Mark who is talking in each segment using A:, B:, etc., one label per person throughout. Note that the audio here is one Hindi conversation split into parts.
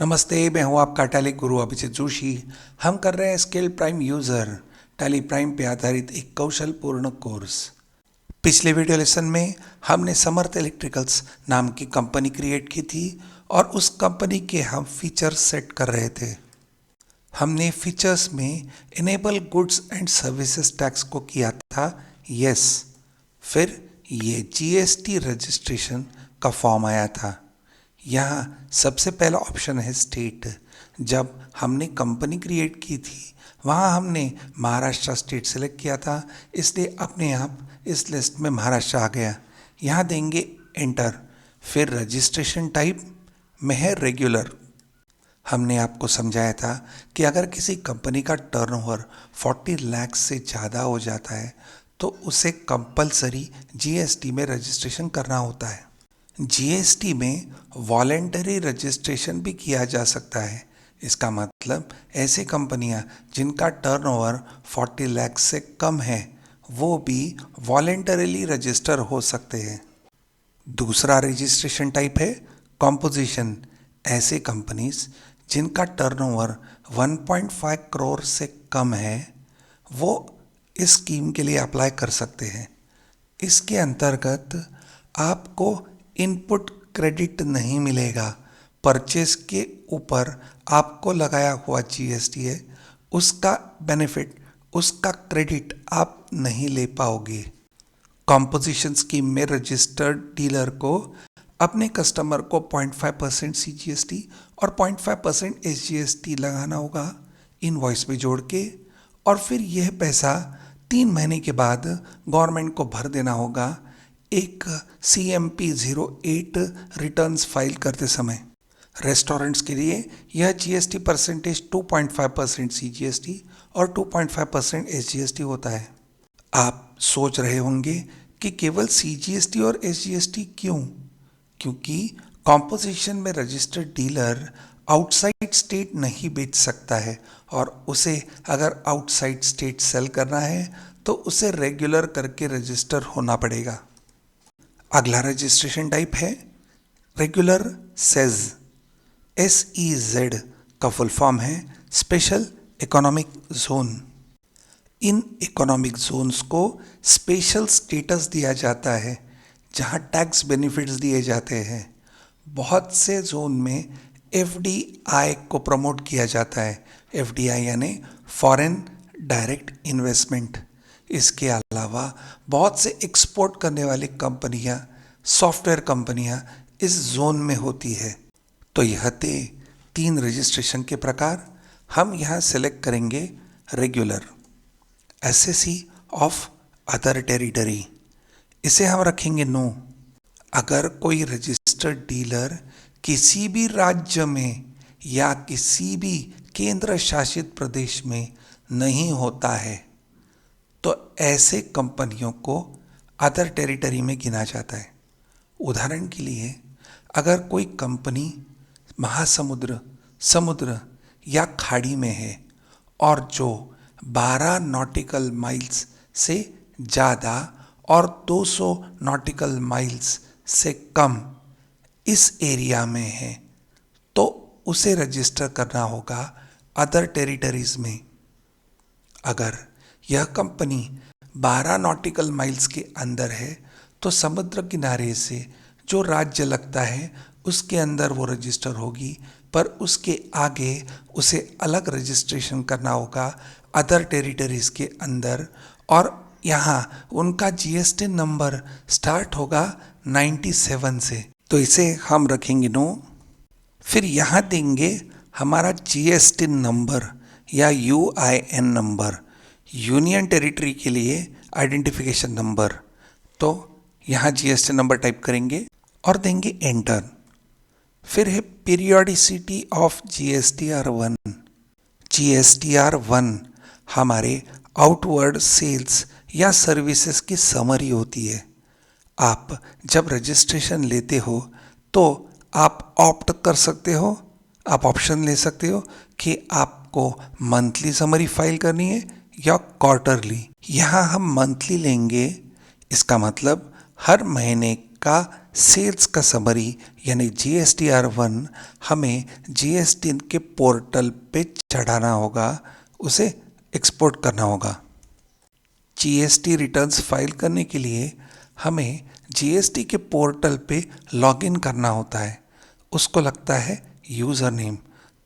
A: नमस्ते, मैं हूं आपका टैली गुरु अभिजीत जोशी। हम कर रहे हैं skill prime user tally prime पे आधारित एक कौशलपूर्ण कोर्स। पिछले वीडियो लेसन में हमने समर्थ इलेक्ट्रिकल्स नाम की कंपनी क्रिएट की थी और उस कंपनी के हम फीचर्स सेट कर रहे थे। हमने फीचर्स में enable goods and services tax को किया था यस। फिर ये जीएसटी रजिस्ट्रेशन का फॉर्म आया था। यहाँ सबसे पहला ऑप्शन है स्टेट। जब हमने कंपनी क्रिएट की थी वहाँ हमने महाराष्ट्र स्टेट सेलेक्ट किया था, इसलिए अपने आप इस लिस्ट में महाराष्ट्र आ गया। यहाँ देंगे एंटर। फिर रजिस्ट्रेशन टाइप में है रेगुलर। हमने आपको समझाया था कि अगर किसी कंपनी का टर्नओवर 40 लाख से ज़्यादा हो जाता है तो उसे कंपलसरी जीएसटी में रजिस्ट्रेशन करना होता है। जीएसटी में वॉलेंटरी रजिस्ट्रेशन भी किया जा सकता है। इसका मतलब ऐसी कंपनियां जिनका टर्नओवर 40 लाख से कम है वो भी वॉलेंटरीली रजिस्टर हो सकते हैं। दूसरा रजिस्ट्रेशन टाइप है कॉम्पोजिशन। ऐसे कंपनीज जिनका टर्नओवर 1.5 करोड़ से कम है वो इस स्कीम के लिए अप्लाई कर सकते हैं। इसके अंतर्गत आपको इनपुट क्रेडिट नहीं मिलेगा। परचेस के ऊपर आपको लगाया हुआ जीएसटी है, उसका बेनिफिट, उसका क्रेडिट आप नहीं ले पाओगे। कॉम्पोजिशन स्कीम में रजिस्टर्ड डीलर को अपने कस्टमर को 0.5% सीजीएसटी और 0.5% एसजीएसटी लगाना होगा इनवॉइस में जोड़ के, और फिर यह पैसा 3 महीने के बाद गवर्नमेंट को भर देना होगा एक CMP 08 रिटर्न्स फाइल करते समय। रेस्टोरेंट्स के लिए यह जीएसटी परसेंटेज 2.5% सीजीएसटी और 2.5% एसजीएसटी होता है। आप सोच रहे होंगे कि केवल सीजीएसटी और एसजीएसटी क्यों? क्योंकि कॉम्पोजिशन में रजिस्टर्ड डीलर आउटसाइड स्टेट नहीं बेच सकता है और उसे अगर आउटसाइड स्टेट सेल करना है तो उसे रेगुलर करके रजिस्टर होना पड़ेगा। अगला रजिस्ट्रेशन टाइप है रेगुलर सेज। SEZ का फुल फॉर्म है special economic zone. In economic zones को स्पेशल स्टेटस दिया जाता है जहां टैक्स बेनिफिट्स दिए जाते हैं। बहुत से जोन में FDI को प्रमोट किया जाता है। FDI यानी फॉरेन डायरेक्ट इन्वेस्टमेंट। इसके अलावा बहुत से एक्सपोर्ट करने वाली कंपनियां, सॉफ्टवेयर कंपनियां इस जोन में होती है। तो यह थे 3 रजिस्ट्रेशन के प्रकार। हम यहाँ सेलेक्ट करेंगे regular. SSE of other territory, इसे हम रखेंगे नो। अगर कोई रजिस्टर्ड डीलर किसी भी राज्य में या किसी भी केंद्र शासित प्रदेश में नहीं होता है तो ऐसे कंपनियों को अदर टेरिटरी में गिना जाता है। उदाहरण के लिए अगर कोई कंपनी महासमुद्र, समुद्र या खाड़ी में है और जो 12 नॉटिकल माइल्स से ज़्यादा और 200 नॉटिकल माइल्स से कम इस एरिया में है तो उसे रजिस्टर करना होगा अदर टेरिटरीज में। अगर यह कंपनी 12 नॉटिकल माइल्स के अंदर है तो समुद्र किनारे से जो राज्य लगता है उसके अंदर वो रजिस्टर होगी, पर उसके आगे उसे अलग रजिस्ट्रेशन करना होगा अदर टेरिटरीज के अंदर, और यहाँ उनका जीएसटी नंबर स्टार्ट होगा 97 से। तो इसे हम रखेंगे नो। फिर यहाँ देंगे हमारा जीएसटी नंबर या UIN नंबर, यूनियन टेरिटरी के लिए आइडेंटिफिकेशन नंबर। तो यहाँ जीएसटी नंबर टाइप करेंगे और देंगे एंटर। फिर है पीरियोडिसिटी ऑफ GSTR1। GSTR1 हमारे आउटवर्ड सेल्स या सर्विसेज की समरी होती है। आप जब रजिस्ट्रेशन लेते हो तो आप ऑप्ट कर सकते हो, आप ऑप्शन ले सकते हो कि आपको मंथली समरी फाइल करनी है या क्वार्टरली। यहाँ हम मंथली लेंगे। इसका मतलब हर महीने का सेल्स का समरी यानी GSTR1 हमें GST के पोर्टल पे चढ़ाना होगा, उसे एक्सपोर्ट करना होगा। GST रिटर्न्स फाइल करने के लिए हमें GST के पोर्टल पे लॉगिन करना होता है, उसको लगता है यूज़र नेम।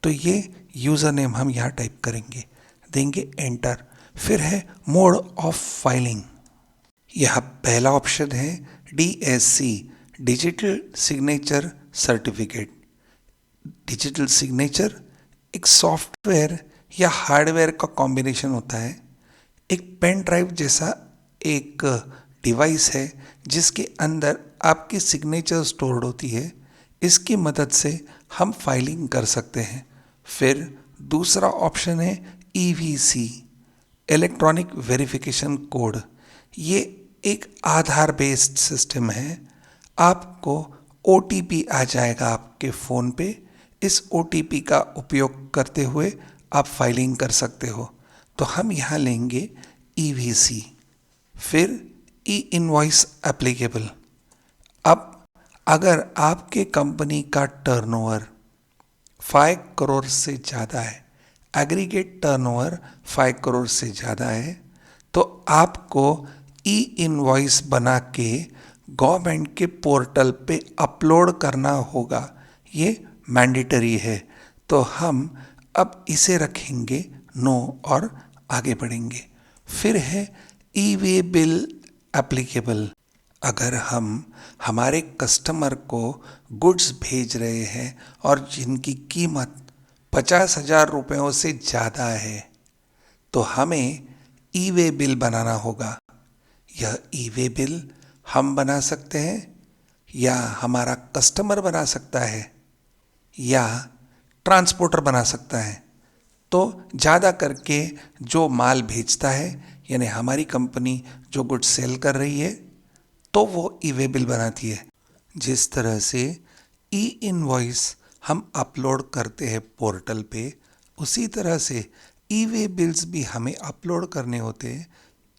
A: तो ये यूज़र नेम हम यहाँ टाइप करेंगे, देंगे एंटर। फिर है मोड ऑफ फाइलिंग। यहाँ पहला ऑप्शन है DSC, digital signature certificate. Digital signature एक सॉफ्टवेयर या हार्डवेयर का कॉम्बिनेशन होता है। एक पेन ड्राइव जैसा एक डिवाइस है जिसके अंदर आपकी सिग्नेचर स्टोर्ड होती है। इसकी मदद से हम फाइलिंग कर सकते हैं। फिर दूसरा ऑप्शन है EVC, इलेक्ट्रॉनिक वेरिफिकेशन कोड। ये एक आधार बेस्ड सिस्टम है। आपको OTP आ जाएगा आपके फ़ोन पे। इस OTP का उपयोग करते हुए आप फाइलिंग कर सकते हो। तो हम यहाँ लेंगे EVC। फिर E-इनवॉइस एप्लीकेबल। अब अगर आपके कंपनी का टर्नओवर 5 करोड़ से ज़्यादा है, एग्रीगेट टर्नओवर 5 करोड़ से ज़्यादा है, तो आपको E-इनवॉइस बना के गवर्नमेंट के पोर्टल पे अपलोड करना होगा। ये मैंडेटरी है। तो हम अब इसे रखेंगे नो और आगे बढ़ेंगे। फिर है ई-वे बिल एप्लीकेबल। अगर हम हमारे कस्टमर को गुड्स भेज रहे हैं और जिनकी कीमत 50,000 रुपयों से ज़्यादा है, तो हमें ई-वे बिल बनाना होगा। यह ई-वे बिल हम बना सकते हैं या हमारा कस्टमर बना सकता है या ट्रांसपोर्टर बना सकता है। तो ज़्यादा करके जो माल भेजता है, यानी हमारी कंपनी जो गुड्स सेल कर रही है, तो वो ई-वे बिल बनाती है। जिस तरह से ई-इनवॉइस हम अपलोड करते हैं पोर्टल पे, उसी तरह से ई-वे बिल्स भी हमें अपलोड करने होते हैं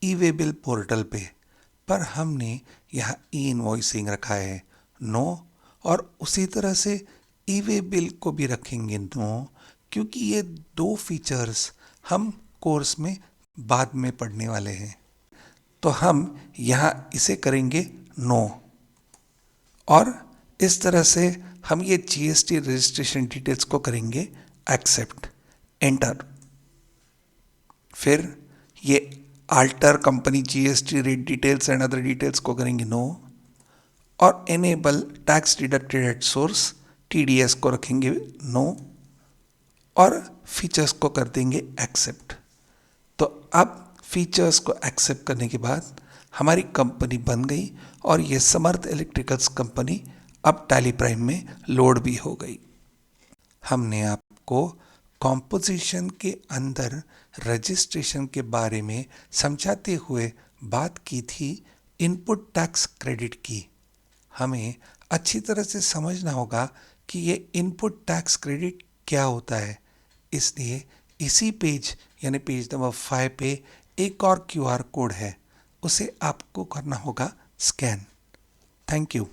A: ई-वे बिल पोर्टल पे। पर हमने यहाँ ई-इनवॉइसिंग रखा है नो, और उसी तरह से ई-वे बिल को भी रखेंगे नो, क्योंकि ये दो फीचर्स हम कोर्स में बाद में पढ़ने वाले हैं। तो हम यहाँ इसे करेंगे नो, और इस तरह से हम ये GST रजिस्ट्रेशन डिटेल्स को करेंगे एक्सेप्ट, एंटर। फिर ये alter company GST rate details and other details को करेंगे नो, और enable tax deducted at source TDS को रखेंगे नो, और फीचर्स को कर देंगे एक्सेप्ट। तो अब फीचर्स को एक्सेप्ट करने के बाद हमारी कंपनी बन गई और ये समर्थ इलेक्ट्रिकल्स कंपनी अब टैली प्राइम में लोड भी हो गई। हमने आपको कॉम्पोजिशन के अंदर रजिस्ट्रेशन के बारे में समझाते हुए बात की थी इनपुट टैक्स क्रेडिट की। हमें अच्छी तरह से समझना होगा कि ये इनपुट टैक्स क्रेडिट क्या होता है। इसलिए इसी पेज यानी पेज नंबर 5 पे एक और QR कोड है, उसे आपको करना होगा स्कैन। Thank you.